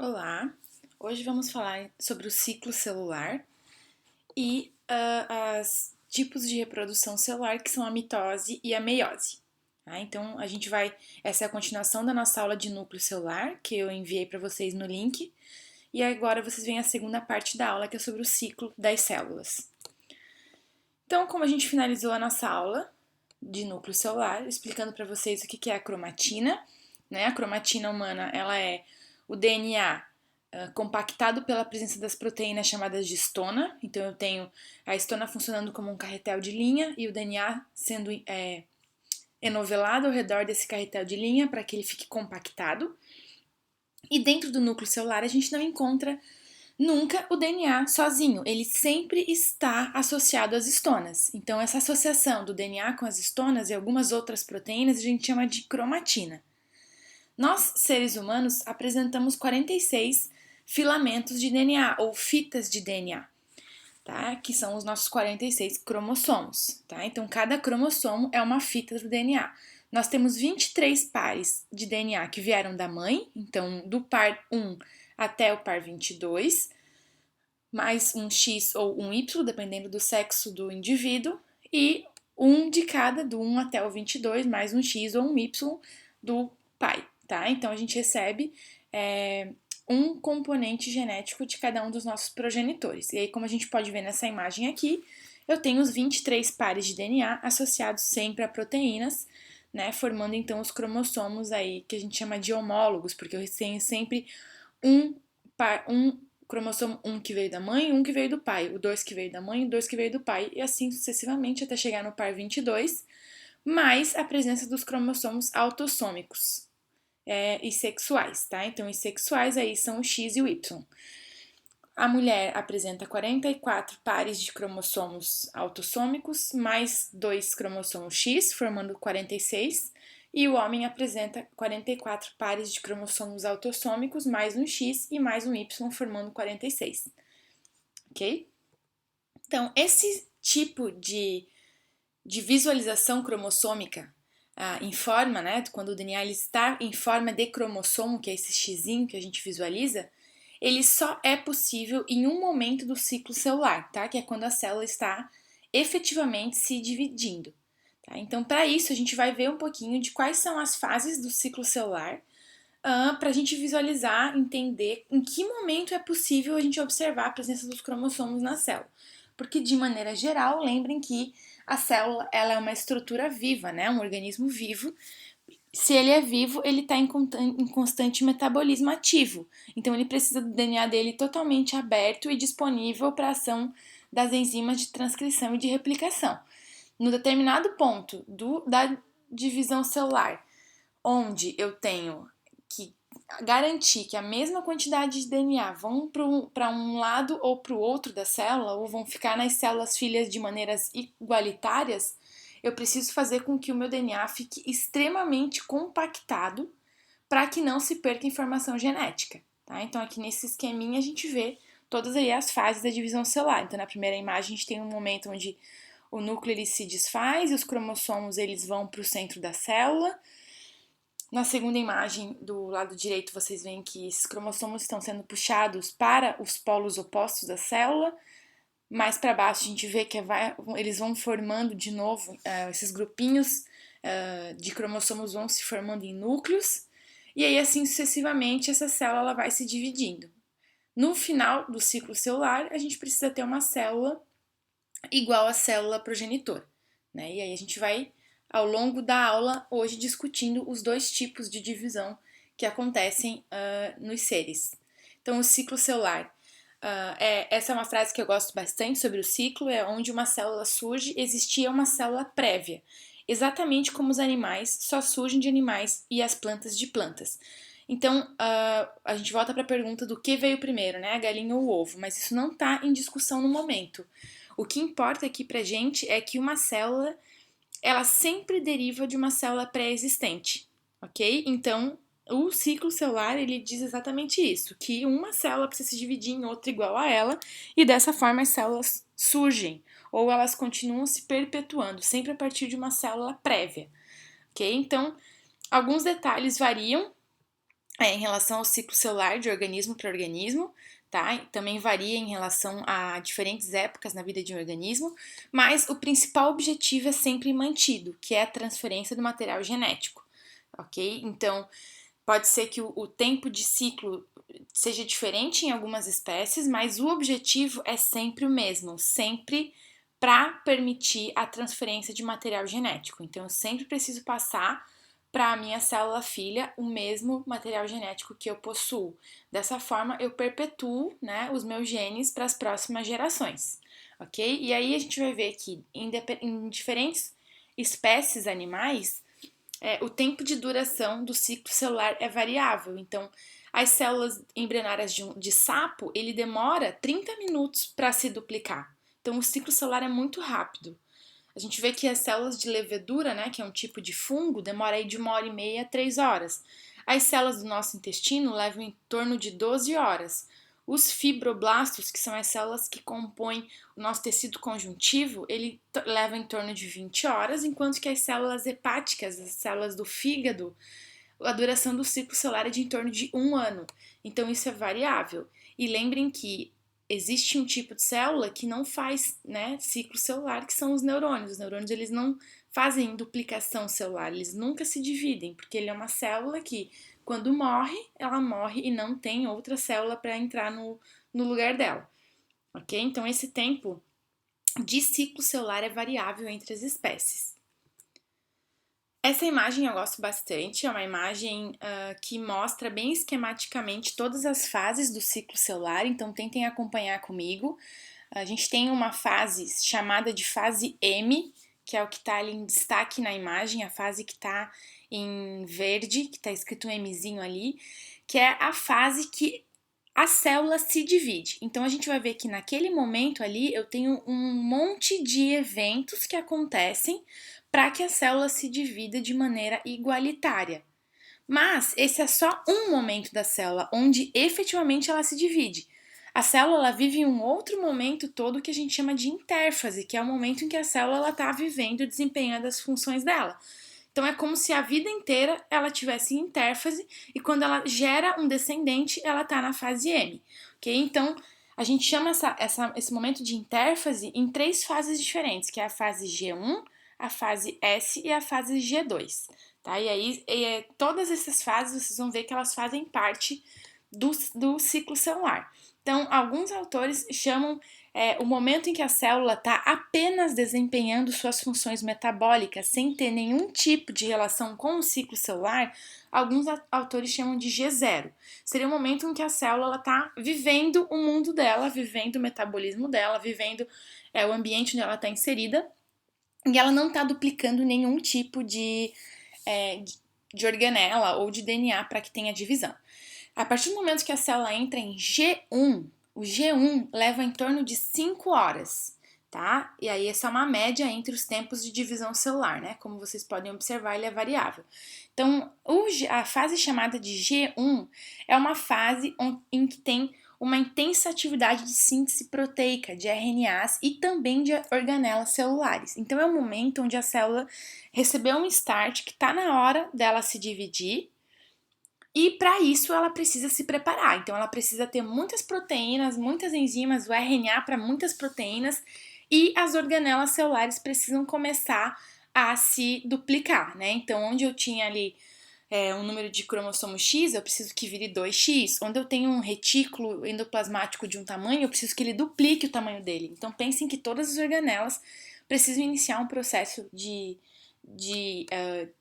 Olá, hoje vamos falar sobre o ciclo celular e os tipos de reprodução celular que são a mitose e a meiose. Tá? Então, essa é a continuação da nossa aula de núcleo celular, que eu enviei para vocês no link, e agora vocês veem a segunda parte da aula, que é sobre o ciclo das células. Então, como a gente finalizou a nossa aula de núcleo celular, explicando para vocês o que é a cromatina, né? A cromatina humana, ela é o DNA compactado pela presença das proteínas chamadas de histona. Então, eu tenho a histona funcionando como um carretel de linha e o DNA sendo enovelado ao redor desse carretel de linha para que ele fique compactado. E dentro do núcleo celular, a gente não encontra nunca o DNA sozinho, ele sempre está associado às histonas. Então, essa associação do DNA com as histonas e algumas outras proteínas a gente chama de cromatina. Nós, seres humanos, apresentamos 46 filamentos de DNA ou fitas de DNA, tá? Que são os nossos 46 cromossomos, tá? Então, cada cromossomo é uma fita do DNA. Nós temos 23 pares de DNA que vieram da mãe, então do par 1 até o par 22, mais um X ou um Y, dependendo do sexo do indivíduo, e um de cada, do 1 até o 22, mais um X ou um Y do pai, tá? Então a gente recebe um componente genético de cada um dos nossos progenitores. E aí, como a gente pode ver nessa imagem aqui, eu tenho os 23 pares de DNA associados sempre a proteínas, né? Formando então os cromossomos aí que a gente chama de homólogos, porque eu tenho sempre um cromossomo 1 que veio da mãe e 1 que veio do pai, o 2 que veio da mãe e o 2 que veio do pai, e assim sucessivamente até chegar no par 22, mais a presença dos cromossomos autossômicos e sexuais, tá? Então, os sexuais aí são o X e o Y. A mulher apresenta 44 pares de cromossomos autossômicos, mais 2 cromossomos X, formando 46, e o homem apresenta 44 pares de cromossomos autossômicos, mais um X e mais um Y, formando 46. Ok? Então, esse tipo de visualização cromossômica em forma, né? Quando o DNA ele está em forma de cromossomo, que é esse xizinho que a gente visualiza, ele só é possível em um momento do ciclo celular, tá? Que é quando a célula está efetivamente se dividindo. Tá? Então, para isso, a gente vai ver um pouquinho de quais são as fases do ciclo celular, para a gente visualizar, entender em que momento é possível a gente observar a presença dos cromossomos na célula. Porque, de maneira geral, lembrem que a célula ela é uma estrutura viva, né? Um organismo vivo. Se ele é vivo, ele está em constante metabolismo ativo. Então, ele precisa do DNA dele totalmente aberto e disponível para a ação das enzimas de transcrição e de replicação. No determinado ponto da divisão celular, onde eu tenho que garantir que a mesma quantidade de DNA vão para um lado ou para o outro da célula, ou vão ficar nas células filhas de maneiras igualitárias, eu preciso fazer com que o meu DNA fique extremamente compactado para que não se perca informação genética. Tá? Então, aqui nesse esqueminha, a gente vê todas aí as fases da divisão celular. Então, na primeira imagem, a gente tem um momento onde o núcleo ele se desfaz e os cromossomos eles vão para o centro da célula. Na segunda imagem, do lado direito, vocês veem que esses cromossomos estão sendo puxados para os polos opostos da célula. Mais para baixo, a gente vê que eles vão formando de novo, esses grupinhos de cromossomos vão se formando em núcleos. E aí, assim sucessivamente, essa célula ela vai se dividindo. No final do ciclo celular, a gente precisa ter uma célula igual à célula progenitor. Né? E aí a gente vai, ao longo da aula, hoje discutindo os dois tipos de divisão que acontecem nos seres. Então, o ciclo celular. Essa é uma frase que eu gosto bastante sobre o ciclo, é onde uma célula surge, existia uma célula prévia. Exatamente como os animais só surgem de animais e as plantas de plantas. Então, a gente volta para a pergunta do que veio primeiro, né? A galinha ou o ovo, mas isso não está em discussão no momento. O que importa aqui pra gente é que uma célula, ela sempre deriva de uma célula pré-existente, ok? Então, o ciclo celular, ele diz exatamente isso, que uma célula precisa se dividir em outra igual a ela, e dessa forma as células surgem, ou elas continuam se perpetuando, sempre a partir de uma célula prévia, ok? Então, alguns detalhes variam em relação ao ciclo celular de organismo para organismo, tá? Também varia em relação a diferentes épocas na vida de um organismo, mas o principal objetivo é sempre mantido, que é a transferência do material genético, ok? Então, pode ser que o tempo de ciclo seja diferente em algumas espécies, mas o objetivo é sempre o mesmo, sempre para permitir a transferência de material genético. Então, eu sempre preciso passar para a minha célula filha o mesmo material genético que eu possuo. Dessa forma, eu perpetuo, né, os meus genes para as próximas gerações, ok? E aí a gente vai ver que em diferentes espécies animais, o tempo de duração do ciclo celular é variável. Então, as células embrionárias de sapo, ele demora 30 minutos para se duplicar. Então, o ciclo celular é muito rápido. A gente vê que as células de levedura, né, que é um tipo de fungo, demora aí de 1h30 a 3 horas. As células do nosso intestino levam em torno de 12 horas. Os fibroblastos, que são as células que compõem o nosso tecido conjuntivo, ele leva em torno de 20 horas, enquanto que as células hepáticas, as células do fígado, a duração do ciclo celular é de em torno de 1 ano. Então isso é variável. E lembrem que existe um tipo de célula que não faz, né, ciclo celular, que são os neurônios. Os neurônios, eles não fazem duplicação celular, eles nunca se dividem, porque ele é uma célula que, quando morre, ela morre e não tem outra célula para entrar no lugar dela, ok? Então, esse tempo de ciclo celular é variável entre as espécies. Essa imagem eu gosto bastante, é uma imagem que mostra bem esquematicamente todas as fases do ciclo celular, então tentem acompanhar comigo. A gente tem uma fase chamada de fase M, que é o que está ali em destaque na imagem, a fase que está em verde, que está escrito um Mzinho ali, que é a fase que a célula se divide. Então a gente vai ver que naquele momento ali eu tenho um monte de eventos que acontecem para que a célula se divida de maneira igualitária. Mas esse é só um momento da célula onde efetivamente ela se divide. A célula vive um outro momento todo que a gente chama de intérfase, que é o momento em que a célula está vivendo e desempenhando as funções dela. Então é como se a vida inteira ela tivesse em intérfase e quando ela gera um descendente, ela está na fase M, ok? Então a gente chama esse momento de intérfase em 3 fases diferentes, que é a fase G1, a fase S e a fase G2, tá? E aí todas essas fases vocês vão ver que elas fazem parte do ciclo celular. Então alguns autores chamam o momento em que a célula está apenas desempenhando suas funções metabólicas, sem ter nenhum tipo de relação com o ciclo celular, alguns autores chamam de G0. Seria o momento em que a célula está vivendo o mundo dela, vivendo o metabolismo dela, vivendo o ambiente onde ela está inserida, e ela não está duplicando nenhum tipo de organela ou de DNA para que tenha divisão. A partir do momento que a célula entra em G1, o G1 leva em torno de 5 horas, tá? E aí essa é uma média entre os tempos de divisão celular, né? Como vocês podem observar, ele é variável. Então, a fase chamada de G1 é uma fase em que tem uma intensa atividade de síntese proteica, de RNAs e também de organelas celulares. Então, é o momento onde a célula recebeu um start que está na hora dela se dividir, e para isso ela precisa se preparar. Então ela precisa ter muitas proteínas, muitas enzimas, o RNA para muitas proteínas e as organelas celulares precisam começar a se duplicar, né? Então onde eu tinha ali um número de cromossomo X, eu preciso que vire 2x. Onde eu tenho um retículo endoplasmático de um tamanho, eu preciso que ele duplique o tamanho dele. Então pensem que todas as organelas precisam iniciar um processo de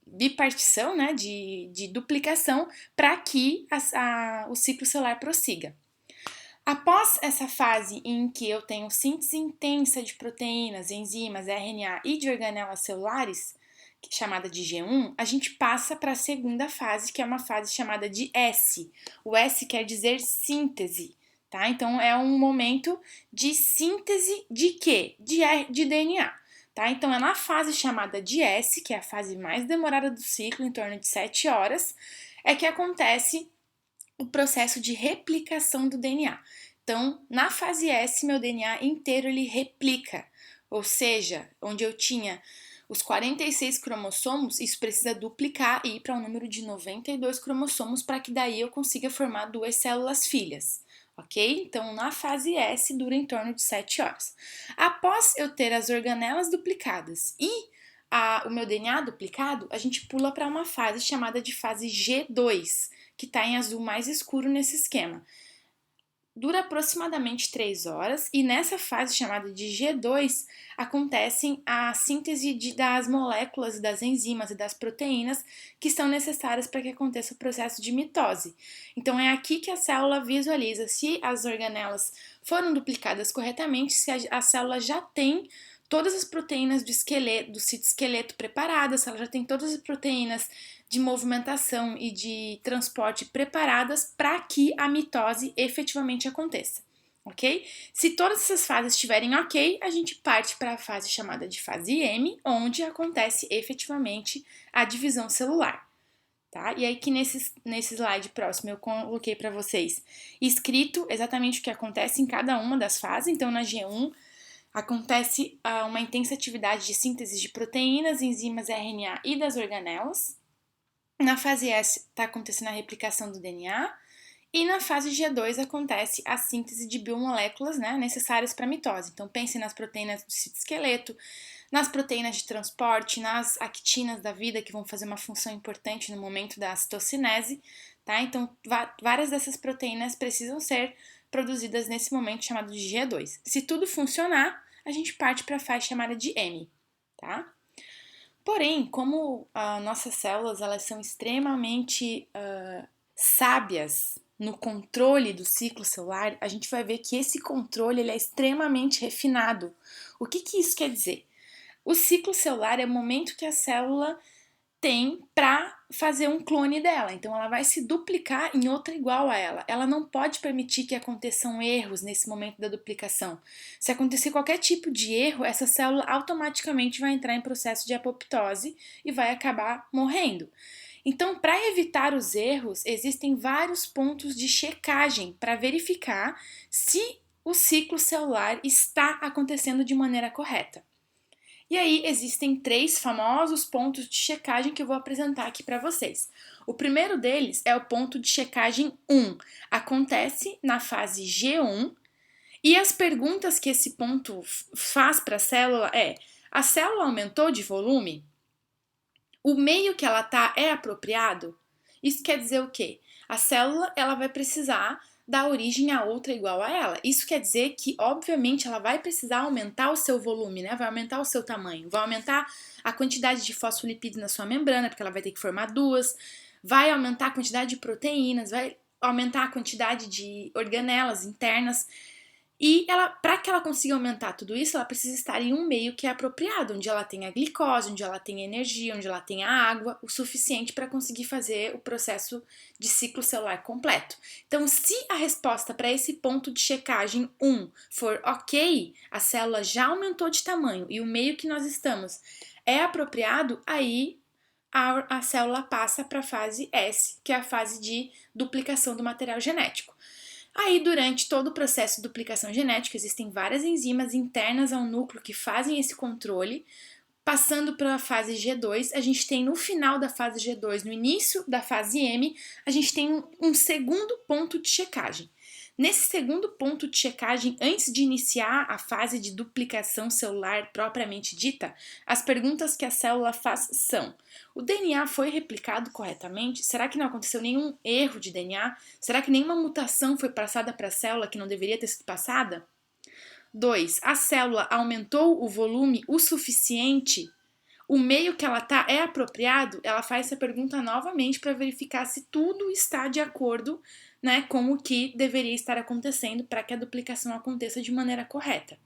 bipartição, né, de duplicação, para que o ciclo celular prossiga. Após essa fase em que eu tenho síntese intensa de proteínas, enzimas, RNA e de organelas celulares, chamada de G1, a gente passa para a segunda fase, que é uma fase chamada de S. O S quer dizer síntese, tá? Então é um momento de síntese de quê? De DNA. Tá? Então, é na fase chamada de S, que é a fase mais demorada do ciclo, em torno de 7 horas, é que acontece o processo de replicação do DNA. Então, na fase S, meu DNA inteiro ele replica, ou seja, onde eu tinha os 46 cromossomos, isso precisa duplicar e ir para um número de 92 cromossomos para que daí eu consiga formar duas células filhas, ok? Então, na fase S, dura em torno de 7 horas. Após eu ter as organelas duplicadas e o meu DNA duplicado, a gente pula para uma fase chamada de fase G2, que está em azul mais escuro nesse esquema. Dura aproximadamente 3 horas e nessa fase chamada de G2 acontecem a síntese das moléculas, das enzimas e das proteínas que são necessárias para que aconteça o processo de mitose. Então é aqui que a célula visualiza se as organelas foram duplicadas corretamente, se a célula já tem todas as proteínas do citoesqueleto preparadas, se ela já tem todas as proteínas de movimentação e de transporte preparadas para que a mitose efetivamente aconteça, ok? Se todas essas fases estiverem ok, a gente parte para a fase chamada de fase M, onde acontece efetivamente a divisão celular, tá? E aí que nesse slide próximo eu coloquei para vocês escrito exatamente o que acontece em cada uma das fases. Então na G1 acontece uma intensa atividade de síntese de proteínas, enzimas, RNA e das organelas. Na fase S está acontecendo a replicação do DNA e na fase G2 acontece a síntese de biomoléculas, né, necessárias para a mitose. Então pensem nas proteínas do citoesqueleto, nas proteínas de transporte, nas actinas da vida que vão fazer uma função importante no momento da citocinese, tá? Então várias dessas proteínas precisam ser produzidas nesse momento chamado de G2. Se tudo funcionar, a gente parte para a fase chamada de M, tá? Porém, como nossas células elas são extremamente sábias no controle do ciclo celular, a gente vai ver que esse controle ele é extremamente refinado. O que isso quer dizer? O ciclo celular é o momento que a célula tem para fazer um clone dela. Então ela vai se duplicar em outra igual a ela. Ela não pode permitir que aconteçam erros nesse momento da duplicação. Se acontecer qualquer tipo de erro, essa célula automaticamente vai entrar em processo de apoptose e vai acabar morrendo. Então, para evitar os erros, existem vários pontos de checagem para verificar se o ciclo celular está acontecendo de maneira correta. E aí existem 3 famosos pontos de checagem que eu vou apresentar aqui para vocês. O primeiro deles é o ponto de checagem 1. Acontece na fase G1 e as perguntas que esse ponto faz para a célula é: a célula aumentou de volume? O meio que ela está é apropriado? Isso quer dizer o quê? A célula ela vai precisar dar origem a outra igual a ela. Isso quer dizer que, obviamente, ela vai precisar aumentar o seu volume, né? Vai aumentar o seu tamanho, vai aumentar a quantidade de fosfolipídios na sua membrana, porque ela vai ter que formar duas, vai aumentar a quantidade de proteínas, vai aumentar a quantidade de organelas internas. E para que ela consiga aumentar tudo isso, ela precisa estar em um meio que é apropriado, onde ela tem a glicose, onde ela tem a energia, onde ela tem a água, o suficiente para conseguir fazer o processo de ciclo celular completo. Então, se a resposta para esse ponto de checagem 1 for ok, a célula já aumentou de tamanho e o meio que nós estamos é apropriado, aí a célula passa para a fase S, que é a fase de duplicação do material genético. Aí, durante todo o processo de duplicação genética, existem várias enzimas internas ao núcleo que fazem esse controle. Passando para a fase G2, a gente tem no final da fase G2, no início da fase M, a gente tem um segundo ponto de checagem. Nesse segundo ponto de checagem, antes de iniciar a fase de duplicação celular propriamente dita, as perguntas que a célula faz são: o DNA foi replicado corretamente? Será que não aconteceu nenhum erro de DNA? Será que nenhuma mutação foi passada para a célula que não deveria ter sido passada? 2. A célula aumentou o volume o suficiente? O meio que ela está é apropriado? Ela faz essa pergunta novamente para verificar se tudo está de acordo, né, com o que deveria estar acontecendo para que a duplicação aconteça de maneira correta.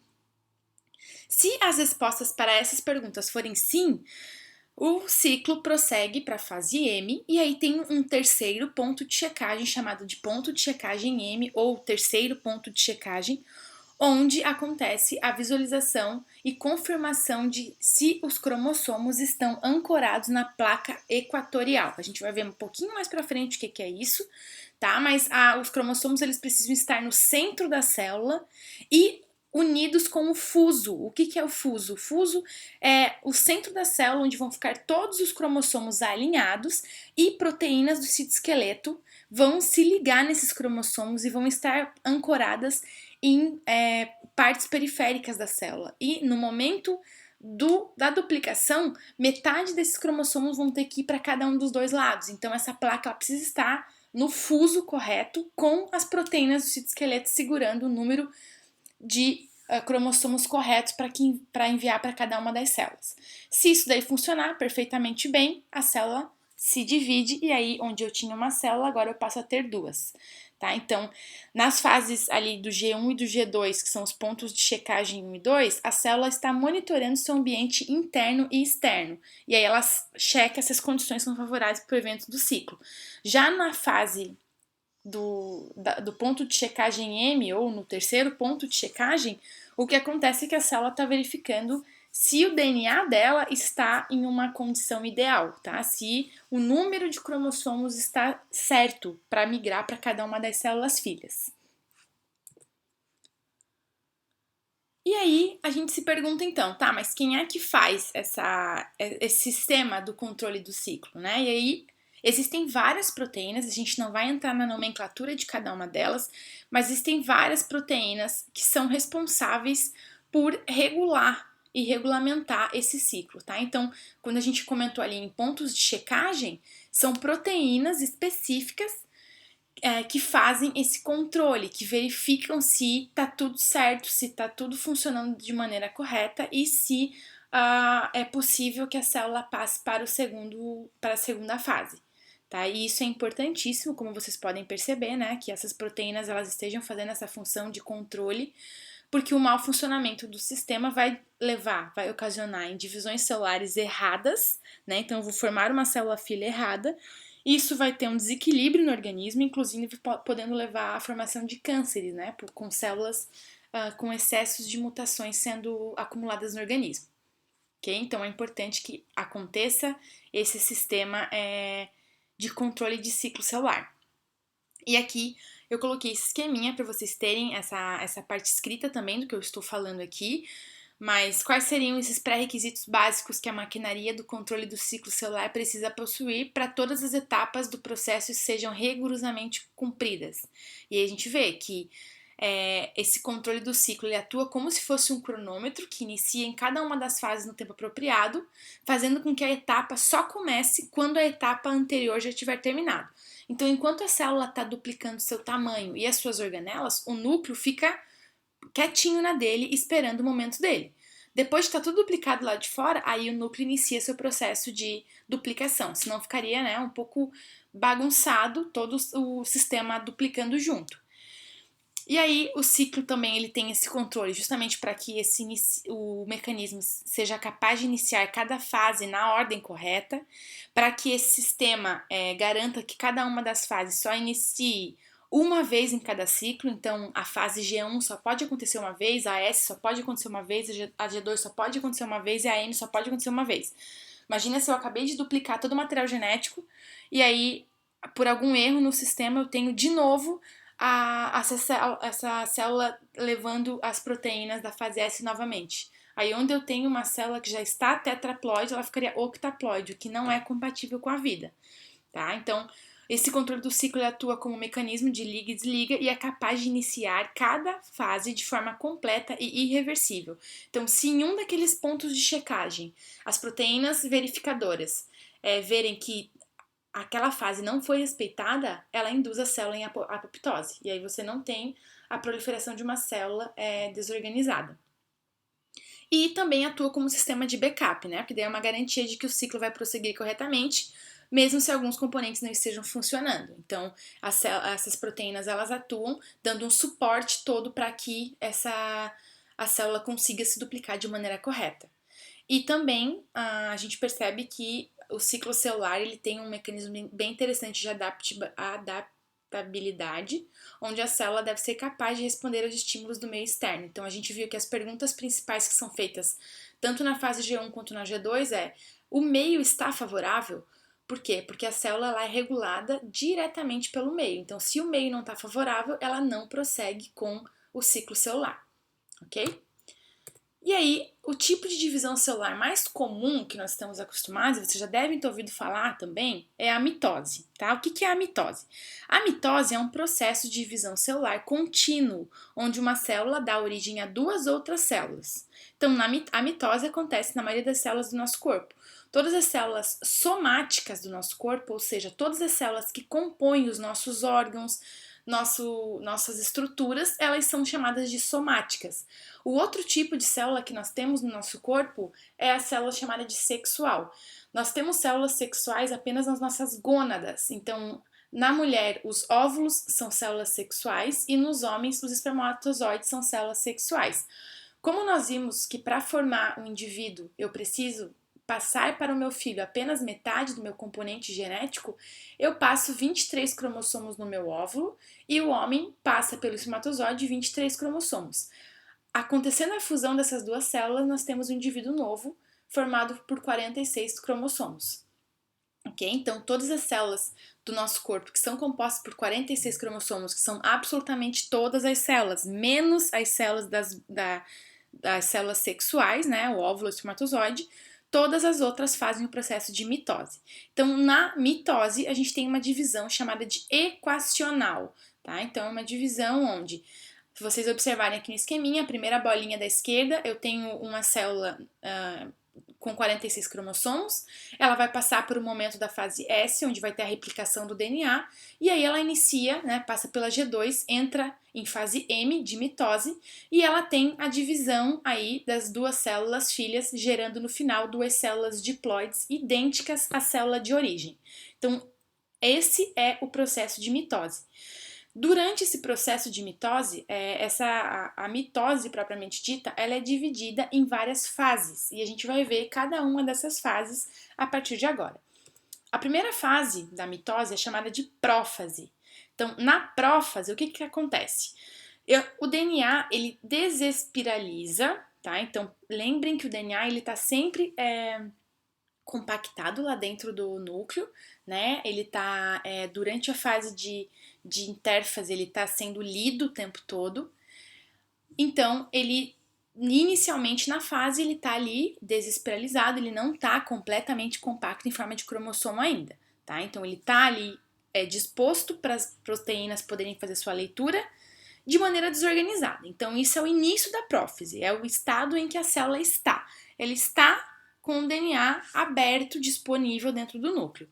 Se as respostas para essas perguntas forem sim, o ciclo prossegue para a fase M e aí tem um terceiro ponto de checagem chamado de ponto de checagem M ou terceiro ponto de checagem, onde acontece a visualização e confirmação de se os cromossomos estão ancorados na placa equatorial. A gente vai ver um pouquinho mais para frente o que é isso, tá? Mas os cromossomos eles precisam estar no centro da célula e unidos com o fuso. O que é o fuso? O fuso é o centro da célula onde vão ficar todos os cromossomos alinhados e proteínas do citoesqueleto vão se ligar nesses cromossomos e vão estar ancoradas em partes periféricas da célula. E no momento da duplicação, metade desses cromossomos vão ter que ir para cada um dos dois lados. Então essa placa ela precisa estar no fuso correto com as proteínas do citoesqueleto segurando o número de cromossomos corretos para enviar para cada uma das células. Se isso daí funcionar perfeitamente bem, a célula se divide e aí onde eu tinha uma célula, agora eu passo a ter duas. Tá? Então, nas fases ali do G1 e do G2, que são os pontos de checagem 1 e 2, a célula está monitorando seu ambiente interno e externo. E aí ela checa se as condições são favoráveis para o evento do ciclo. Já na fase do ponto de checagem M, ou no terceiro ponto de checagem, o que acontece é que a célula está verificando se o DNA dela está em uma condição ideal, tá? Se o número de cromossomos está certo para migrar para cada uma das células filhas. E aí a gente se pergunta então, tá, mas quem é que faz esse sistema do controle do ciclo, né? E aí existem várias proteínas, a gente não vai entrar na nomenclatura de cada uma delas, mas existem várias proteínas que são responsáveis por regular e regulamentar esse ciclo, tá? Então, quando a gente comentou ali em pontos de checagem, são proteínas específicas que fazem esse controle, que verificam se tá tudo certo, se tá tudo funcionando de maneira correta e se é possível que a célula passe para a segunda fase. Tá? E isso é importantíssimo, como vocês podem perceber, né, que essas proteínas elas estejam fazendo essa função de controle, porque o mau funcionamento do sistema vai ocasionar em divisões celulares erradas, né? Então eu vou formar uma célula filha errada. Isso vai ter um desequilíbrio no organismo, inclusive podendo levar à formação de cânceres, né? Com células com excessos de mutações sendo acumuladas no organismo. Okay? Então é importante que aconteça esse sistema de controle de ciclo celular. E aqui eu coloquei esse esqueminha para vocês terem essa parte escrita também do que eu estou falando aqui. Mas quais seriam esses pré-requisitos básicos que a maquinaria do controle do ciclo celular precisa possuir para todas as etapas do processo sejam rigorosamente cumpridas? E aí a gente vê que esse controle do ciclo ele atua como se fosse um cronômetro que inicia em cada uma das fases no tempo apropriado, fazendo com que a etapa só comece quando a etapa anterior já tiver terminado. Então, enquanto a célula está duplicando seu tamanho e as suas organelas, o núcleo fica quietinho na dele, esperando o momento dele. Depois de estar tudo duplicado lá de fora, aí o núcleo inicia seu processo de duplicação, senão ficaria um pouco bagunçado todo o sistema duplicando junto. E aí o ciclo também ele tem esse controle justamente para que o mecanismo seja capaz de iniciar cada fase na ordem correta, para que esse sistema garanta que cada uma das fases só inicie uma vez em cada ciclo. Então a fase G1 só pode acontecer uma vez, a S só pode acontecer uma vez, a G2 só pode acontecer uma vez e a M só pode acontecer uma vez. Imagina se eu acabei de duplicar todo o material genético e aí por algum erro no sistema eu tenho de novo essa célula levando as proteínas da fase S novamente. Aí onde eu tenho uma célula que já está tetraploide, ela ficaria octaploide, o que não é compatível com a vida. Tá? Então, esse controle do ciclo atua como um mecanismo de liga e desliga e é capaz de iniciar cada fase de forma completa e irreversível. Então, se em um daqueles pontos de checagem as proteínas verificadoras verem que aquela fase não foi respeitada, ela induz a célula em apoptose. E aí você não tem a proliferação de uma célula desorganizada. E também atua como sistema de backup, né? Porque daí é uma garantia de que o ciclo vai prosseguir corretamente, mesmo se alguns componentes não estejam funcionando. Então, essas proteínas elas atuam dando um suporte todo para que a célula consiga se duplicar de maneira correta. E também a gente percebe que o ciclo celular ele tem um mecanismo bem interessante de adaptabilidade, onde a célula deve ser capaz de responder aos estímulos do meio externo. Então a gente viu que as perguntas principais que são feitas tanto na fase G1 quanto na G2 o meio está favorável? Por quê? Porque a célula ela é regulada diretamente pelo meio. Então, se o meio não está favorável, ela não prossegue com o ciclo celular. ok? E aí, o tipo de divisão celular mais comum que nós estamos acostumados, vocês já devem ter ouvido falar também, é a mitose, tá? O que é a mitose? A mitose é um processo de divisão celular contínuo, onde uma célula dá origem a duas outras células. Então, a mitose acontece na maioria das células do nosso corpo. Todas as células somáticas do nosso corpo, ou seja, todas as células que compõem os nossos órgãos, nossas estruturas, elas são chamadas de somáticas. O outro tipo de célula que nós temos no nosso corpo é a célula chamada de sexual. Nós temos células sexuais apenas nas nossas gônadas. Então, na mulher, os óvulos são células sexuais e nos homens, os espermatozoides são células sexuais. Como nós vimos que para formar um indivíduo eu preciso passar para o meu filho apenas metade do meu componente genético, eu passo 23 cromossomos no meu óvulo e o homem passa pelo espermatozoide 23 cromossomos. Acontecendo a fusão dessas duas células, nós temos um indivíduo novo formado por 46 cromossomos. Ok? Então, todas as células do nosso corpo que são compostas por 46 cromossomos, que são absolutamente todas as células, menos as células das células sexuais, né, o óvulo e o espermatozoide, todas as outras fazem o processo de mitose. Então, na mitose, a gente tem uma divisão chamada de equacional, tá? Então, é uma divisão onde, se vocês observarem aqui no esqueminha, a primeira bolinha da esquerda, eu tenho uma célula com 46 cromossomos, ela vai passar por um momento da fase S, onde vai ter a replicação do DNA, e aí ela inicia, né, passa pela G2, entra em fase M, de mitose, e ela tem a divisão aí das duas células filhas, gerando no final duas células diploides idênticas à célula de origem. Então, esse é o processo de mitose. Durante esse processo de mitose, a mitose propriamente dita, ela é dividida em várias fases e a gente vai ver cada uma dessas fases a partir de agora. A primeira fase da mitose é chamada de prófase. Então, na prófase, o que acontece? O DNA, ele desespiraliza, tá? Então, lembrem que o DNA, ele tá sempre compactado lá dentro do núcleo, né? Ele tá, durante a fase de intérfase, ele está sendo lido o tempo todo. Então, ele inicialmente na fase ele está ali desespiralizado, ele não está completamente compacto em forma de cromossomo ainda, tá? Então, ele está ali disposto para as proteínas poderem fazer sua leitura de maneira desorganizada. Então, isso é o início da prófise, é o estado em que a célula está. Ela está com o DNA aberto, disponível dentro do núcleo.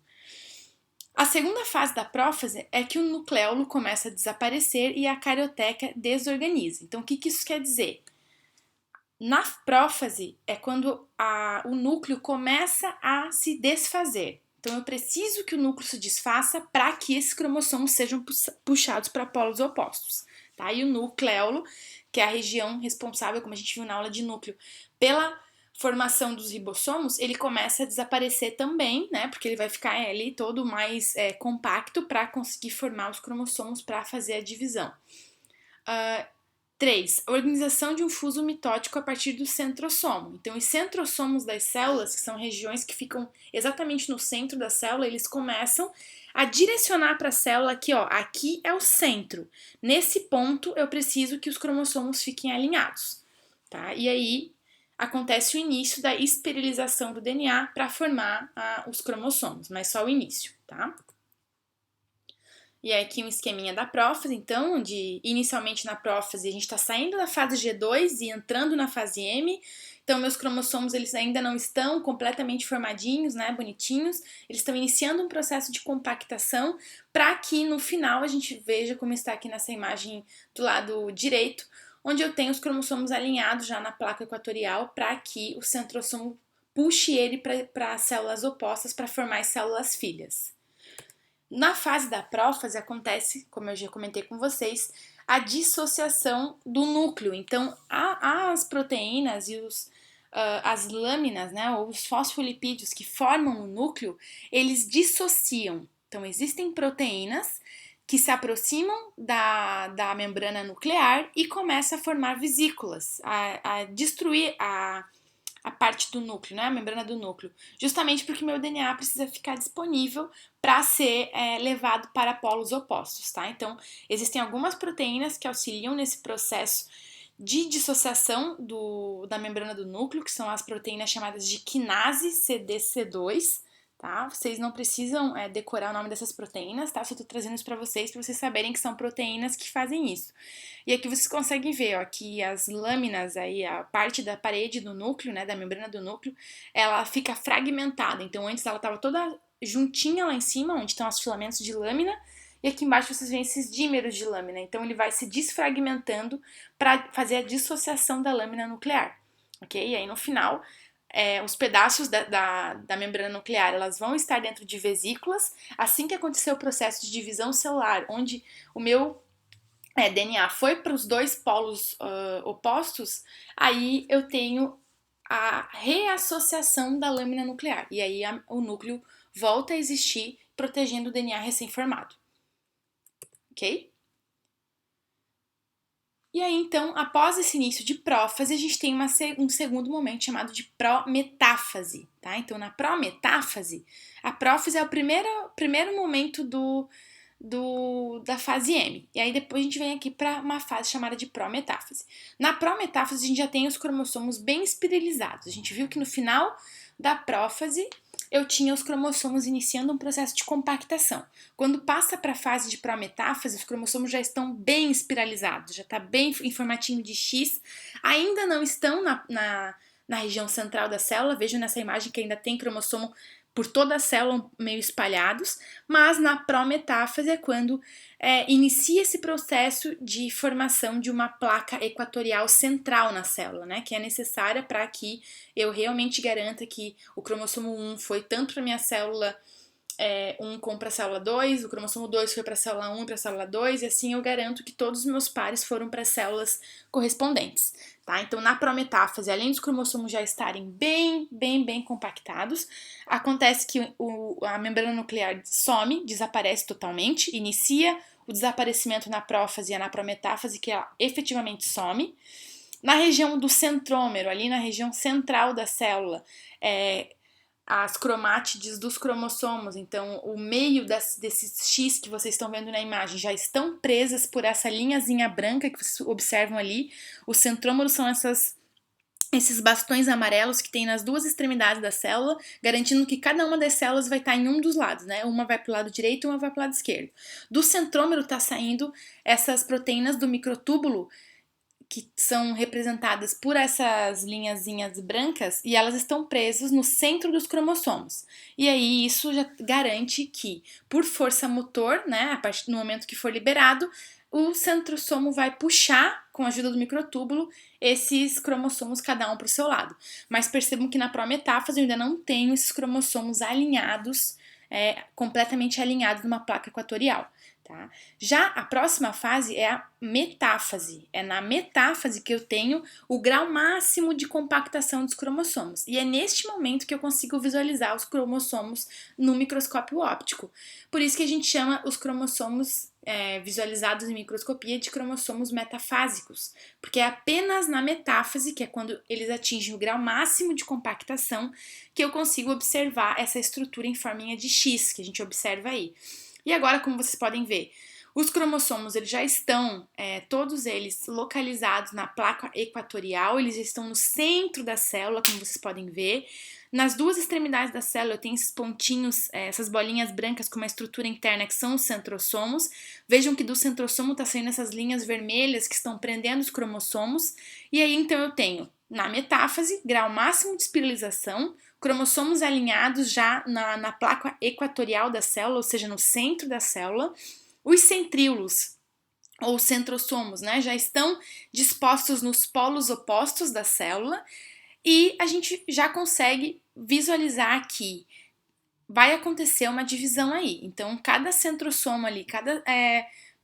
A segunda fase da prófase é que o nucleolo começa a desaparecer e a carioteca desorganiza. Então, o que isso quer dizer? Na prófase é quando o núcleo começa a se desfazer. Então, eu preciso que o núcleo se desfaça para que esses cromossomos sejam puxados para polos opostos. Tá? E o nucleolo, que é a região responsável, como a gente viu na aula de núcleo, pela formação dos ribossomos, ele começa a desaparecer também, né? Porque ele vai ficar ali todo mais compacto para conseguir formar os cromossomos para fazer a divisão. 3. A organização de um fuso mitótico a partir do centrosomo. Então, os centrosomos das células, que são regiões que ficam exatamente no centro da célula, eles começam a direcionar para a célula aqui, ó, aqui é o centro. Nesse ponto, eu preciso que os cromossomos fiquem alinhados, tá? E aí acontece o início da esterilização do DNA para formar os cromossomos, mas só o início, tá? E aqui um esqueminha da prófase, então, onde inicialmente na prófase a gente está saindo da fase G2 e entrando na fase M. Então, meus cromossomos eles ainda não estão completamente formadinhos, né, bonitinhos. Eles estão iniciando um processo de compactação para que no final a gente veja como está aqui nessa imagem do lado direito, onde eu tenho os cromossomos alinhados já na placa equatorial para que o centrosomo puxe ele para as células opostas para formar as células filhas. Na fase da prófase acontece, como eu já comentei com vocês, a dissociação do núcleo. Então, as proteínas e as lâminas, né, ou os fosfolipídios que formam o núcleo, eles dissociam. Então, existem proteínas que se aproximam da membrana nuclear e começam a formar vesículas, a destruir a parte do núcleo, né, a membrana do núcleo, justamente porque meu DNA precisa ficar disponível para ser levado para polos opostos, tá? Então, existem algumas proteínas que auxiliam nesse processo de dissociação da membrana do núcleo, que são as proteínas chamadas de quinase CDC2, tá? Vocês não precisam decorar o nome dessas proteínas, tá? Só tô trazendo isso para vocês saberem que são proteínas que fazem isso. E aqui vocês conseguem ver, ó, que as lâminas aí, a parte da parede do núcleo, né, da membrana do núcleo, ela fica fragmentada. Então antes ela estava toda juntinha lá em cima, onde estão os filamentos de lâmina, e aqui embaixo vocês veem esses dímeros de lâmina. Então ele vai se desfragmentando para fazer a dissociação da lâmina nuclear, ok? E aí no final, os pedaços da membrana nuclear, elas vão estar dentro de vesículas. Assim que acontecer o processo de divisão celular, onde o meu DNA foi para os dois polos opostos, aí eu tenho a reassociação da lâmina nuclear. E aí o núcleo volta a existir, protegendo o DNA recém-formado. Ok? E aí, então, após esse início de prófase, a gente tem um segundo momento chamado de prometáfase, tá? Então, na prometáfase, a prófase é o primeiro momento da fase M. E aí, depois a gente vem aqui para uma fase chamada de prometáfase. Na prometáfase, a gente já tem os cromossomos bem espiralizados. A gente viu que no final da prófase, eu tinha os cromossomos iniciando um processo de compactação. Quando passa para a fase de prometáfase, os cromossomos já estão bem espiralizados, já está bem em formatinho de X, ainda não estão na região central da célula. Vejam nessa imagem que ainda tem cromossomo por toda a célula meio espalhados, mas na prometáfase é quando inicia esse processo de formação de uma placa equatorial central na célula, né, que é necessária para que eu realmente garanta que o cromossomo 1 foi tanto para minha célula 1 como para a célula 2, o cromossomo 2 foi para a célula 1 e para a célula 2, e assim eu garanto que todos os meus pares foram para as células correspondentes, tá? Então, na prometáfase, além dos cromossomos já estarem bem compactados, acontece que a membrana nuclear some, desaparece totalmente, inicia o desaparecimento na prófase e na prometáfase, que ela efetivamente some. Na região do centrômero, ali na região central da célula, as cromátides dos cromossomos, então o meio desses X que vocês estão vendo na imagem já estão presas por essa linhazinha branca que vocês observam ali. Os centrômeros são esses bastões amarelos que tem nas duas extremidades da célula, garantindo que cada uma das células vai estar em um dos lados, né? Uma vai para o lado direito e uma vai para o lado esquerdo. Do centrômero está saindo essas proteínas do microtúbulo, que são representadas por essas linhazinhas brancas, e elas estão presas no centro dos cromossomos. E aí isso já garante que, por força motor, né, a partir do momento que for liberado, o centrosomo vai puxar, com a ajuda do microtúbulo, esses cromossomos cada um para o seu lado. Mas percebam que na prometáfase eu ainda não tenho esses cromossomos alinhados, completamente alinhados numa placa equatorial. Tá? Já a próxima fase é a metáfase. É na metáfase que eu tenho o grau máximo de compactação dos cromossomos. E é neste momento que eu consigo visualizar os cromossomos no microscópio óptico. Por isso que a gente chama os cromossomos visualizados em microscopia de cromossomos metafásicos. Porque é apenas na metáfase, que é quando eles atingem o grau máximo de compactação, que eu consigo observar essa estrutura em forminha de X, que a gente observa aí. E agora, como vocês podem ver, os cromossomos eles já estão, todos eles, localizados na placa equatorial, eles estão no centro da célula, como vocês podem ver. Nas duas extremidades da célula eu tenho esses pontinhos, essas bolinhas brancas com uma estrutura interna que são os centrosomos. Vejam que do centrossomo está saindo essas linhas vermelhas que estão prendendo os cromossomos. E aí então eu tenho, na metáfase, grau máximo de espiralização, cromossomos alinhados já na placa equatorial da célula, ou seja, no centro da célula. Os centríolos, ou centrosomos, né, já estão dispostos nos polos opostos da célula, e a gente já consegue visualizar que vai acontecer uma divisão aí. Então, cada centrosomo ali, cada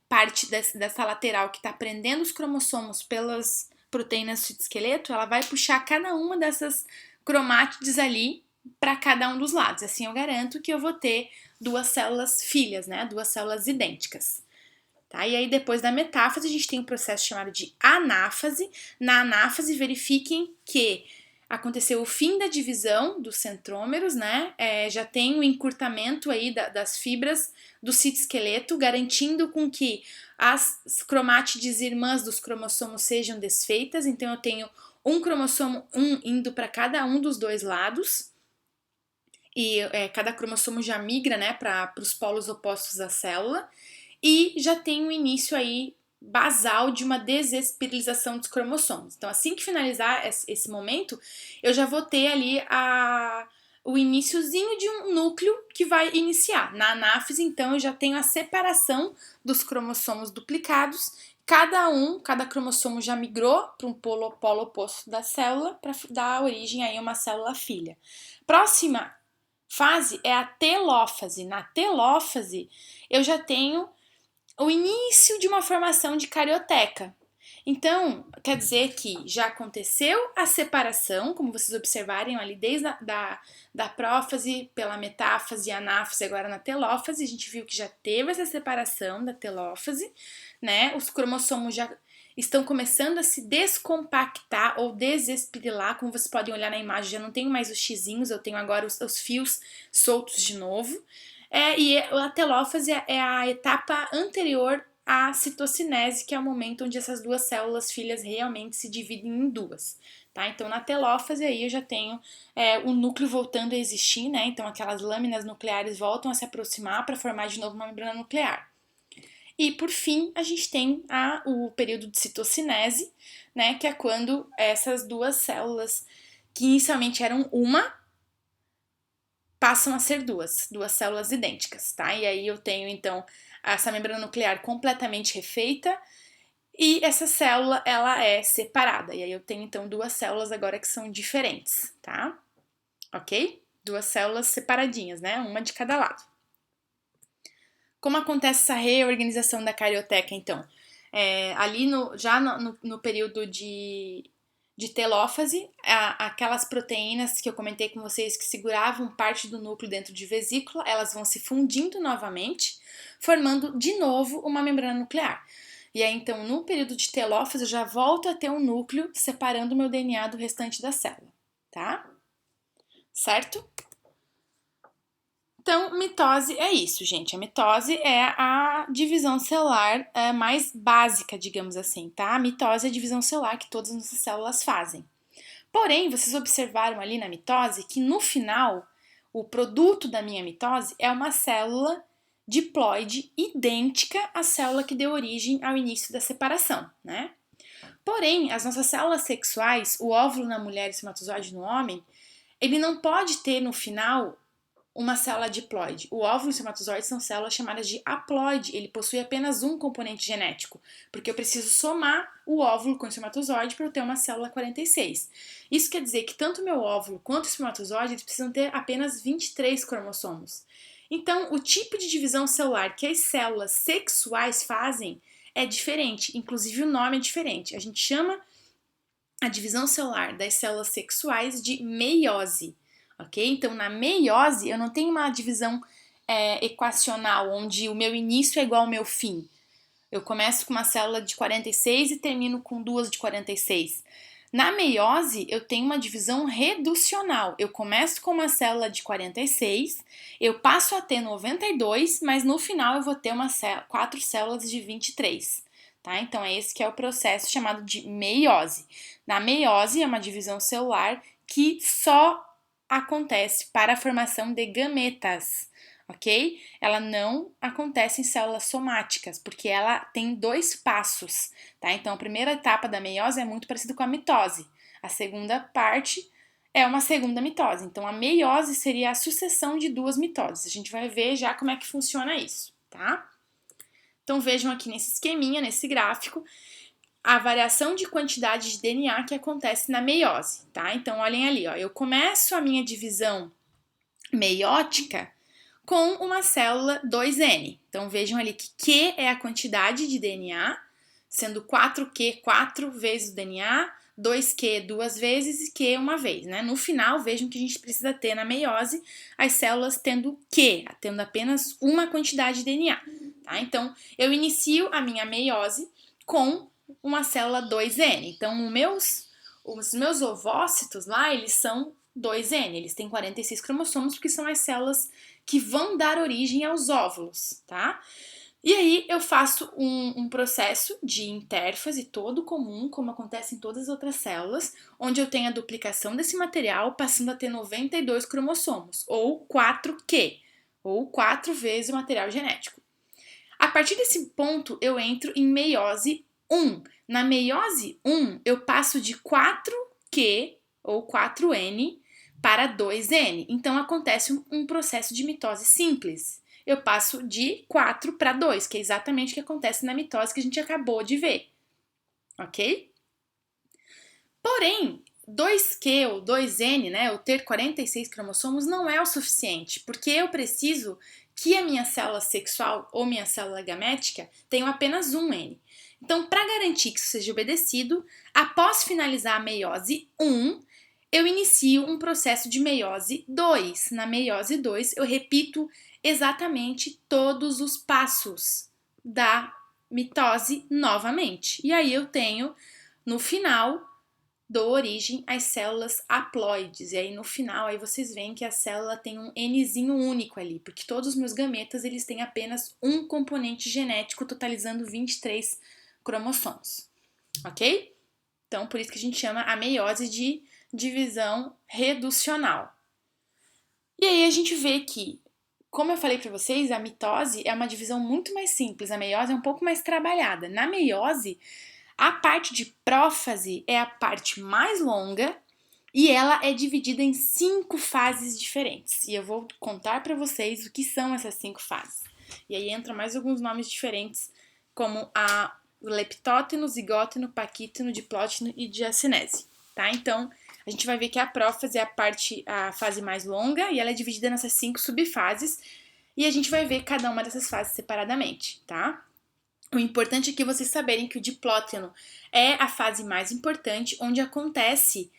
parte dessa lateral que está prendendo os cromossomos pelas proteínas do citoesqueleto, ela vai puxar cada uma dessas cromátides ali para cada um dos lados. Assim eu garanto que eu vou ter duas células filhas, né? Duas células idênticas. Tá? E aí depois da metáfase a gente tem um processo chamado de anáfase. Na anáfase verifiquem que aconteceu o fim da divisão dos centrômeros, né? Já tem o encurtamento aí das fibras do citoesqueleto, garantindo com que as cromátides irmãs dos cromossomos sejam desfeitas. Então, eu tenho um cromossomo indo para cada um dos dois lados, e cada cromossomo já migra, né, para os polos opostos da célula, e já tem o início aí basal de uma desespiralização dos cromossomos. Então, assim que finalizar esse momento, eu já vou ter ali o iniciozinho de um núcleo que vai iniciar. Na anáfise, então, eu já tenho a separação dos cromossomos duplicados. Cada cromossomo já migrou para um polo oposto da célula para dar origem aí a uma célula filha. Próxima fase é a telófase. Na telófase, eu já tenho o início de uma formação de carioteca. Então, quer dizer que já aconteceu a separação, como vocês observarem ali, desde da prófase, pela metáfase, anáfase, agora na telófase, a gente viu que já teve essa separação da telófase, né? Os cromossomos já estão começando a se descompactar ou desespirilar, como vocês podem olhar na imagem, já não tenho mais os xizinhos, eu tenho agora os fios soltos de novo. E a telófase é a etapa anterior à citocinese, que é o momento onde essas duas células filhas realmente se dividem em duas. Tá? Então, na telófase, aí eu já tenho o núcleo voltando a existir, né? Então, aquelas lâminas nucleares voltam a se aproximar para formar de novo uma membrana nuclear. E, por fim, a gente tem o período de citocinese, né? Que é quando essas duas células, que inicialmente eram uma, passam a ser duas células idênticas, tá? E aí eu tenho, então, essa membrana nuclear completamente refeita e essa célula, ela é separada. E aí eu tenho, então, duas células agora que são diferentes, tá? Ok? Duas células separadinhas, né? Uma de cada lado. Como acontece essa reorganização da carioteca, então? Ali no período de telófase, aquelas proteínas que eu comentei com vocês que seguravam parte do núcleo dentro de vesícula, elas vão se fundindo novamente, formando de novo uma membrana nuclear. E aí, então, no período de telófase, eu já volto a ter um núcleo separando o meu DNA do restante da célula, tá? Certo? Então, mitose é isso, gente. A mitose é a divisão celular mais básica, digamos assim, tá? A mitose é a divisão celular que todas as nossas células fazem. Porém, vocês observaram ali na mitose que no final, o produto da minha mitose é uma célula diploide idêntica à célula que deu origem ao início da separação, né? Porém, as nossas células sexuais, o óvulo na mulher e o espermatozoide no homem, ele não pode ter no final uma célula diploide. O óvulo e o espermatozoide são células chamadas de haploide. Ele possui apenas um componente genético, porque eu preciso somar o óvulo com o espermatozoide para eu ter uma célula 46. Isso quer dizer que tanto o meu óvulo quanto o espermatozoide eles precisam ter apenas 23 cromossomos. Então, o tipo de divisão celular que as células sexuais fazem é diferente, inclusive o nome é diferente. A gente chama a divisão celular das células sexuais de meiose. Ok? Então, na meiose, eu não tenho uma divisão equacional, onde o meu início é igual ao meu fim. Eu começo com uma célula de 46 e termino com duas de 46. Na meiose, eu tenho uma divisão reducional. Eu começo com uma célula de 46, eu passo a ter 92, mas no final eu vou ter 4 células de 23. Tá? Então, esse que é o processo chamado de meiose. Na meiose, é uma divisão celular que só acontece para a formação de gametas, ok? Ela não acontece em células somáticas, porque ela tem 2 passos, tá? Então, a primeira etapa da meiose é muito parecida com a mitose. A segunda parte é uma segunda mitose. Então, a meiose seria a sucessão de 2 mitoses. A gente vai ver já como é que funciona isso, tá? Então, vejam aqui nesse esqueminha, nesse gráfico, a variação de quantidade de DNA que acontece na meiose, tá? Então, olhem ali, ó, eu começo a minha divisão meiótica com uma célula 2N. Então, vejam ali que Q é a quantidade de DNA, sendo 4Q 4 vezes o DNA, 2Q 2 vezes e Q uma vez, né? No final, vejam que a gente precisa ter na meiose as células tendo Q, tendo apenas uma quantidade de DNA, tá? Então, eu inicio a minha meiose com uma célula 2N. Então, os meus ovócitos lá, eles são 2N, eles têm 46 cromossomos porque são as células que vão dar origem aos óvulos, tá? E aí eu faço um processo de intérfase todo comum, como acontece em todas as outras células, onde eu tenho a duplicação desse material passando a ter 92 cromossomos, ou 4Q, ou 4 vezes o material genético. A partir desse ponto eu entro em meiose 1. Na meiose 1 eu passo de 4Q, ou 4N, para 2N. Então acontece um processo de mitose simples. Eu passo de 4 para 2, que é exatamente o que acontece na mitose que a gente acabou de ver. Ok? Porém, 2Q ou 2N, né, eu ter 46 cromossomos não é o suficiente, porque eu preciso que a minha célula sexual ou minha célula gamética tenha apenas um N. Então, para garantir que isso seja obedecido, após finalizar a meiose 1, eu inicio um processo de meiose 2. Na meiose 2, eu repito exatamente todos os passos da mitose novamente. E aí eu tenho, no final, dou origem às células haploides. E aí no final aí vocês veem que a célula tem um Nzinho único ali, porque todos os meus gametas eles têm apenas um componente genético, totalizando 23 cromossomos. Ok? Então por isso que a gente chama a meiose de divisão reducional. E aí a gente vê que, como eu falei para vocês, a mitose é uma divisão muito mais simples, a meiose é um pouco mais trabalhada. Na meiose, a parte de prófase é a parte mais longa e ela é dividida em 5 fases diferentes. E eu vou contar para vocês o que são essas 5 fases. E aí entra mais alguns nomes diferentes, como a leptóteno, zigóteno, paquíteno, diplóteno e diacinese, tá? Então, a gente vai ver que a prófase é a fase mais longa e ela é dividida nessas 5 subfases e a gente vai ver cada uma dessas fases separadamente, tá? O importante é que vocês saberem que o diplóteno é a fase mais importante, onde acontece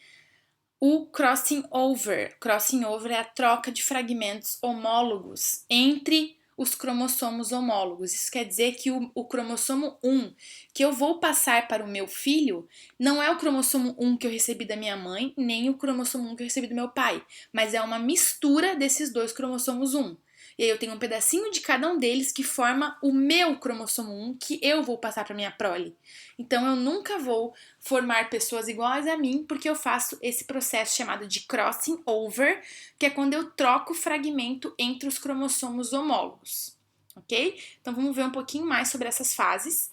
o crossing over. Crossing over é a troca de fragmentos homólogos entre os cromossomos homólogos. Isso quer dizer que o cromossomo 1 que eu vou passar para o meu filho não é o cromossomo 1 que eu recebi da minha mãe, nem o cromossomo 1 que eu recebi do meu pai, mas é uma mistura desses dois cromossomos 1. E aí eu tenho um pedacinho de cada um deles que forma o meu cromossomo 1 que eu vou passar para minha prole. Então eu nunca vou formar pessoas iguais a mim porque eu faço esse processo chamado de crossing over, que é quando eu troco o fragmento entre os cromossomos homólogos, ok? Então vamos ver um pouquinho mais sobre essas fases.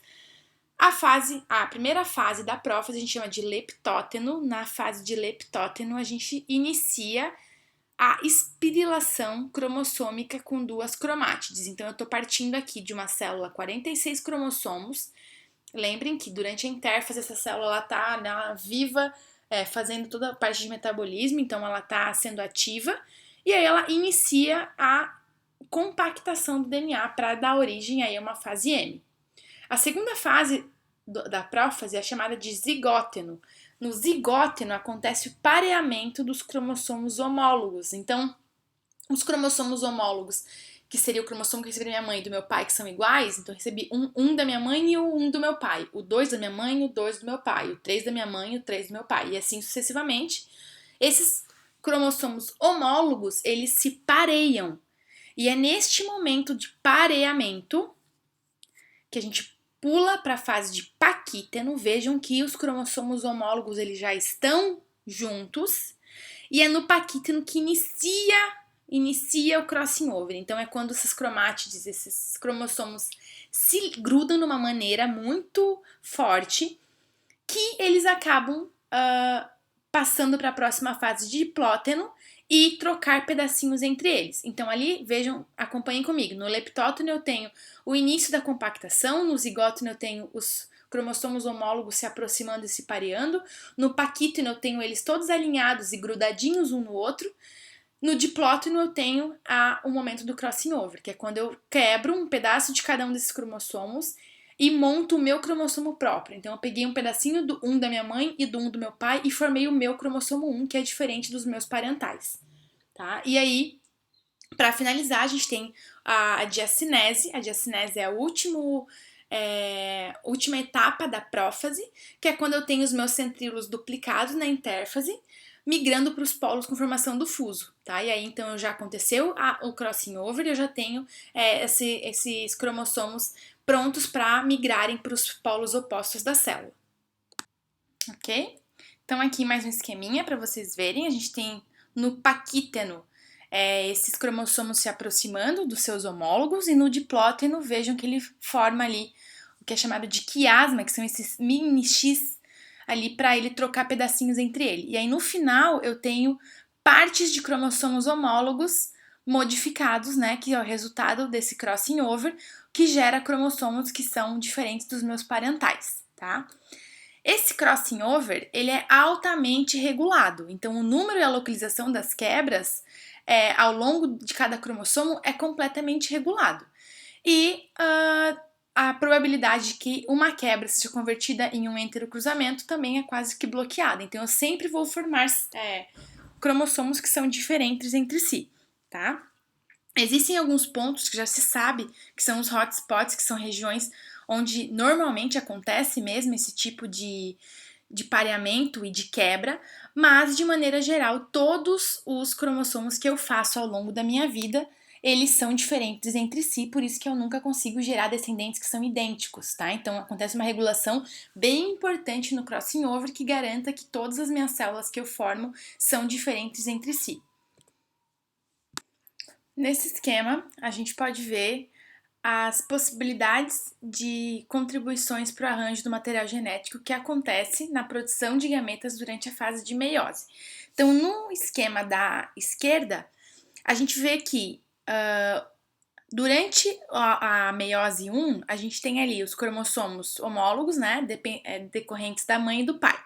A primeira fase da prófase a gente chama de leptóteno. Na fase de leptóteno a gente inicia a espirilação cromossômica com 2 cromátides. Então eu estou partindo aqui de uma célula 46 cromossomos. Lembrem que durante a intérfase essa célula está viva, fazendo toda a parte de metabolismo, então ela está sendo ativa, e aí ela inicia a compactação do DNA para dar origem aí a uma fase M. A segunda fase da prófase é chamada de zigóteno. No zigóteno acontece o pareamento dos cromossomos homólogos. Então, os cromossomos homólogos, que seria o cromossomo que eu recebi da minha mãe e do meu pai, que são iguais, então eu recebi um da minha mãe e o 1 do meu pai, o 2 da minha mãe e o 2 do meu pai, o 3 da minha mãe e o 3 do meu pai, e assim sucessivamente. Esses cromossomos homólogos, eles se pareiam. E é neste momento de pareamento que a gente pula para a fase de paquíteno. Vejam que os cromossomos homólogos eles já estão juntos e é no paquíteno que inicia o crossing over. Então é quando essas cromátides, esses cromossomos se grudam de uma maneira muito forte que eles acabam passando para a próxima fase de diplóteno e trocar pedacinhos entre eles. Então ali, vejam, acompanhem comigo. No leptóteno eu tenho o início da compactação, no zigóteno eu tenho os cromossomos homólogos se aproximando e se pareando, no paquíteno eu tenho eles todos alinhados e grudadinhos um no outro, no diplóteno eu tenho o momento do crossing over, que é quando eu quebro um pedaço de cada um desses cromossomos e monto o meu cromossomo próprio. Então eu peguei um pedacinho do 1 da minha mãe e do 1 do meu pai e formei o meu cromossomo 1, que é diferente dos meus parentais, tá? E aí, para finalizar, a gente tem a diacinese. A diacinese é o último última etapa da prófase, que é quando eu tenho os meus centríolos duplicados na intérfase, migrando para os polos com formação do fuso, tá? E aí, então, já aconteceu o crossing over e eu já tenho esses cromossomos prontos para migrarem para os polos opostos da célula. Ok? Então, aqui mais um esqueminha para vocês verem. A gente tem no paquíteno esses cromossomos se aproximando dos seus homólogos, e no diplóteno, vejam que ele forma ali o que é chamado de quiasma, que são esses mini X ali para ele trocar pedacinhos entre ele. E aí no final eu tenho partes de cromossomos homólogos modificados, né, que é o resultado desse crossing over, que gera cromossomos que são diferentes dos meus parentais, tá? Esse crossing over, ele é altamente regulado, então o número e a localização das quebras ao longo de cada cromossomo é completamente regulado. E a probabilidade de que uma quebra seja convertida em um enterocruzamento também é quase que bloqueada. Então, eu sempre vou formar cromossomos que são diferentes entre si, tá? Existem alguns pontos que já se sabe que são os hotspots, que são regiões onde normalmente acontece mesmo esse tipo de pareamento e de quebra, mas de maneira geral, todos os cromossomos que eu faço ao longo da minha vida, eles são diferentes entre si, por isso que eu nunca consigo gerar descendentes que são idênticos, tá? Então acontece uma regulação bem importante no crossing over que garanta que todas as minhas células que eu formo são diferentes entre si. Nesse esquema, a gente pode ver as possibilidades de contribuições para o arranjo do material genético que acontece na produção de gametas durante a fase de meiose. Então, no esquema da esquerda, a gente vê que durante a meiose 1, a gente tem ali os cromossomos homólogos, né, decorrentes da mãe e do pai.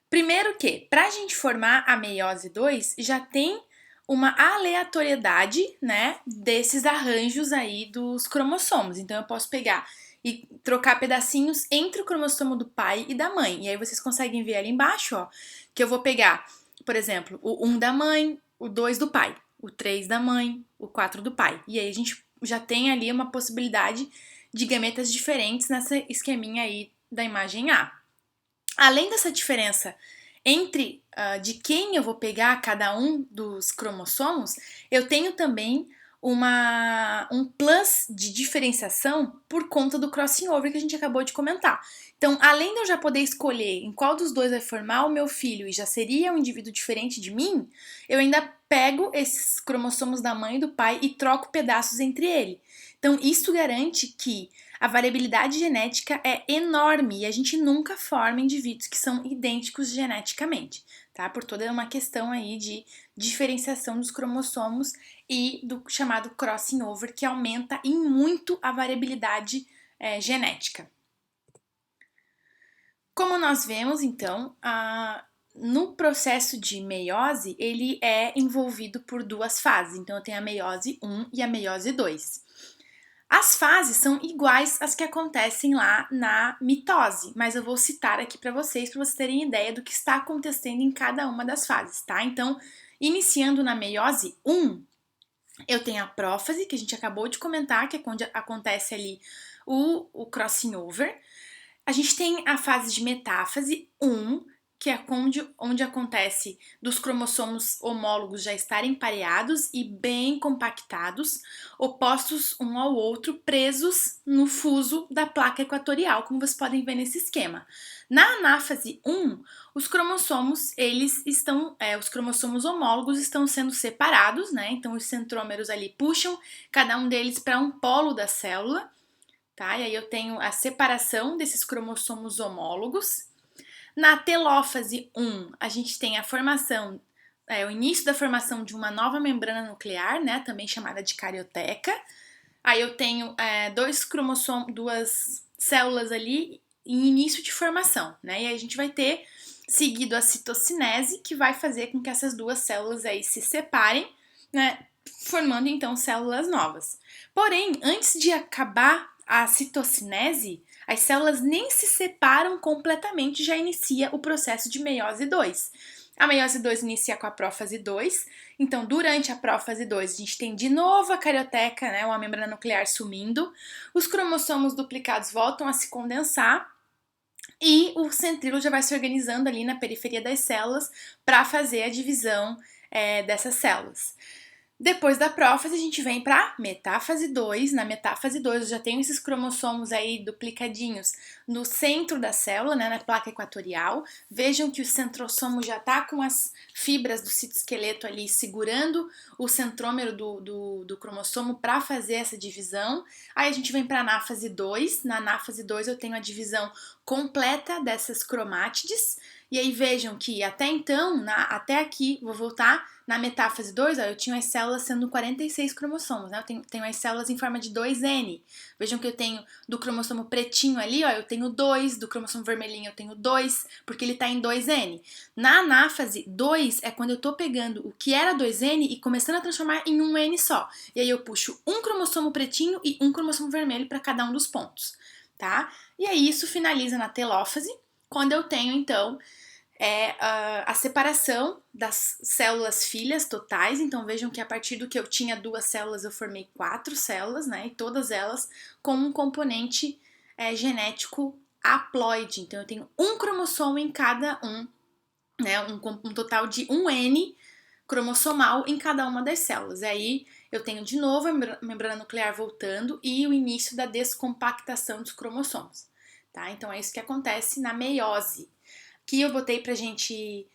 Primeiro que, para a gente formar a meiose 2, já tem uma aleatoriedade, né, desses arranjos aí dos cromossomos. Então, eu posso pegar e trocar pedacinhos entre o cromossomo do pai e da mãe. E aí vocês conseguem ver ali embaixo, ó, que eu vou pegar, por exemplo, o 1 da mãe, o 2 do pai, o 3 da mãe, o 4 do pai. E aí a gente já tem ali uma possibilidade de gametas diferentes nessa esqueminha aí da imagem A. Além dessa diferença entre de quem eu vou pegar cada um dos cromossomos, eu tenho também um plus de diferenciação por conta do crossing over que a gente acabou de comentar. Então, além de eu já poder escolher em qual dos dois vai formar o meu filho e já seria um indivíduo diferente de mim, eu ainda pego esses cromossomos da mãe e do pai e troco pedaços entre ele. Então, isso garante que a variabilidade genética é enorme e a gente nunca forma indivíduos que são idênticos geneticamente, tá? Por toda uma questão aí de diferenciação dos cromossomos e do chamado crossing over, que aumenta em muito a variabilidade genética. Como nós vemos, então, no processo de meiose, ele é envolvido por duas fases. Então, eu tenho a meiose 1 e a meiose 2. As fases são iguais às que acontecem lá na mitose, mas eu vou citar aqui para vocês terem ideia do que está acontecendo em cada uma das fases, tá? Então, iniciando na meiose 1, eu tenho a prófase, que a gente acabou de comentar, que é quando acontece ali o crossing over. A gente tem a fase de metáfase 1, que é onde acontece dos cromossomos homólogos já estarem pareados e bem compactados, opostos um ao outro, presos no fuso da placa equatorial, como vocês podem ver nesse esquema. Na anáfase 1, os cromossomos, os cromossomos homólogos estão sendo separados, né? Então os centrômeros ali puxam cada um deles para um polo da célula, tá? E aí eu tenho a separação desses cromossomos homólogos. Na telófase 1, a gente tem a formação, o início da formação de uma nova membrana nuclear, né, também chamada de carioteca. Aí eu tenho duas células ali em início de formação, né, e aí a gente vai ter seguido a citocinese, que vai fazer com que essas duas células aí se separem, né, formando então células novas. Porém, antes de acabar a citocinese, as células nem se separam completamente, já inicia o processo de meiose 2. A meiose 2 inicia com a prófase 2, então durante a prófase 2 a gente tem de novo a carioteca, né, uma membrana nuclear sumindo, os cromossomos duplicados voltam a se condensar e o centríolo já vai se organizando ali na periferia das células para fazer a divisão dessas células. Depois da prófase, a gente vem para metáfase 2. Na metáfase 2, eu já tenho esses cromossomos aí duplicadinhos no centro da célula, né, na placa equatorial. Vejam que o centrossomo já está com as fibras do citoesqueleto ali segurando o centrômero do cromossomo para fazer essa divisão. Aí a gente vem para a anáfase 2. Na anáfase 2, eu tenho a divisão completa dessas cromátides. E aí vejam que até então, até aqui, vou voltar, na metáfase 2, ó, eu tinha as células sendo 46 cromossomos, né? Eu tenho as células em forma de 2N. Vejam que eu tenho do cromossomo pretinho ali, ó, eu tenho 2, do cromossomo vermelhinho eu tenho 2, porque ele tá em 2N. Na anáfase 2 é quando eu tô pegando o que era 2N e começando a transformar em um N só. E aí eu puxo um cromossomo pretinho e um cromossomo vermelho para cada um dos pontos, tá? E aí isso finaliza na telófase, quando eu tenho, então, a separação das células filhas totais. Então vejam que a partir do que eu tinha 2 células, eu formei 4 células, né? E todas elas com um componente genético haploide. Então eu tenho um cromossomo em cada um, né? Um total de um N cromossomal em cada uma das células. E aí eu tenho de novo a membrana nuclear voltando e o início da descompactação dos cromossomos, tá? Então é isso que acontece na meiose. Aqui eu botei pra gente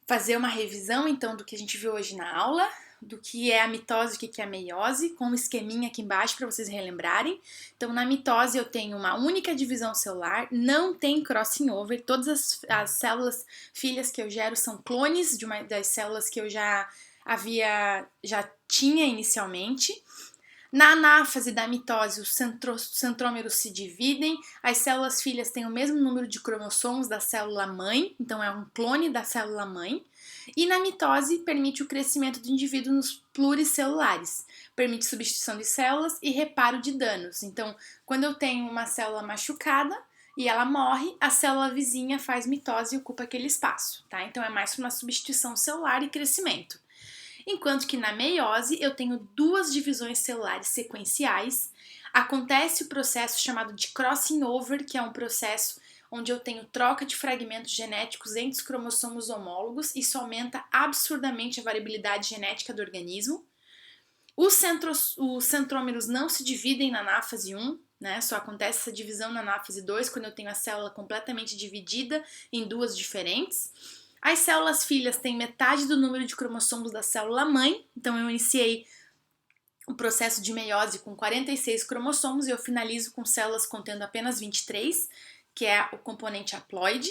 fazer uma revisão, então, do que a gente viu hoje na aula, do que é a mitose e o que é a meiose, com um esqueminha aqui embaixo para vocês relembrarem. Então, na mitose eu tenho uma única divisão celular, não tem crossing over, todas as células filhas que eu gero são clones de uma das células que eu já tinha inicialmente. Na anáfase da mitose, os centrômeros se dividem, as células filhas têm o mesmo número de cromossomos da célula mãe, então é um clone da célula mãe. E na mitose, permite o crescimento do indivíduo nos pluricelulares, permite substituição de células e reparo de danos. Então, quando eu tenho uma célula machucada e ela morre, a célula vizinha faz mitose e ocupa aquele espaço, tá? Então, é mais uma substituição celular e crescimento. Enquanto que na meiose eu tenho 2 divisões celulares sequenciais. Acontece o processo chamado de crossing over, que é um processo onde eu tenho troca de fragmentos genéticos entre os cromossomos homólogos. Isso aumenta absurdamente a variabilidade genética do organismo. Os centrômeros não se dividem na anáfase 1, né? Só acontece essa divisão na anáfase 2, quando eu tenho a célula completamente dividida em 2 diferentes. As células filhas têm metade do número de cromossomos da célula mãe, então eu iniciei o processo de meiose com 46 cromossomos e eu finalizo com células contendo apenas 23, que é o componente haploide.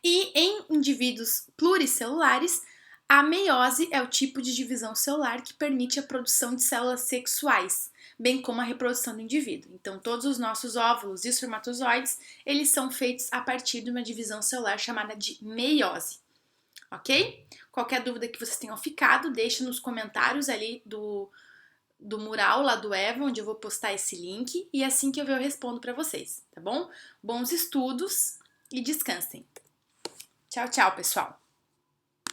E em indivíduos pluricelulares, a meiose é o tipo de divisão celular que permite a produção de células sexuais, bem como a reprodução do indivíduo. Então, todos os nossos óvulos e espermatozoides, eles são feitos a partir de uma divisão celular chamada de meiose. Ok? Qualquer dúvida que vocês tenham ficado, deixe nos comentários ali do mural lá do Eva, onde eu vou postar esse link, e assim que eu ver eu respondo para vocês, tá bom? Bons estudos e descansem. Tchau, tchau, pessoal!